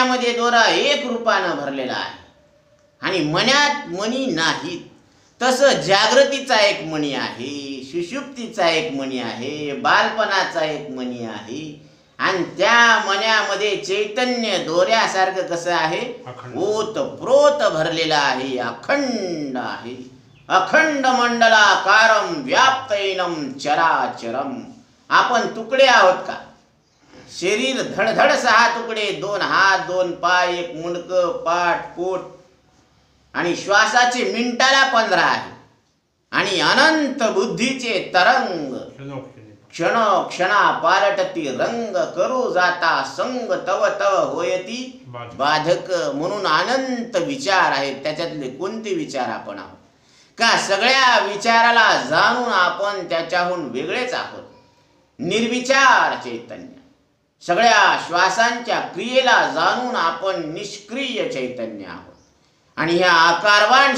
मण्यामध्ये दोरा एक रूपानं भरलेला आहे आणि मण्यात मणी नाहीत. तसं जागृतीचा एक मणी आहे, सुषुप्तीचा एक मणी आहे, बालपणाचा एक मणी आहे आणि त्या मण्यामध्ये चैतन्य दोऱ्यासारखं कसं आहे, ओतप्रोत भरलेलं आहे, अखंड आहे. अखंड मंडलाकारम व्याप्तैनम चराचरम. आपण तुकडे आहोत का? शरीर धडधड 6 तुकडे, 2 हात, 2 पाय, 1 मुंडकं, पाठ, पोट आणि श्वासाचे मिनिटाला 15 आहे आणि अनंत बुद्धीचे तरंग क्षणा पालटती रंग करू जाता संग तव तव होयती बाधक. म्हणून अनंत विचार आहेत. त्याच्यातले कोणते विचार आपण आहोत का? सगळ्या विचाराला जाणून आपण त्याच्याहून वेगळेच आहोत. निर्विचार चैतन्य. सगळ्या श्वासांच्या क्रियेला जाणून आपण निष्क्रिय चैतन्य आहोत आणि ह्या आकारवान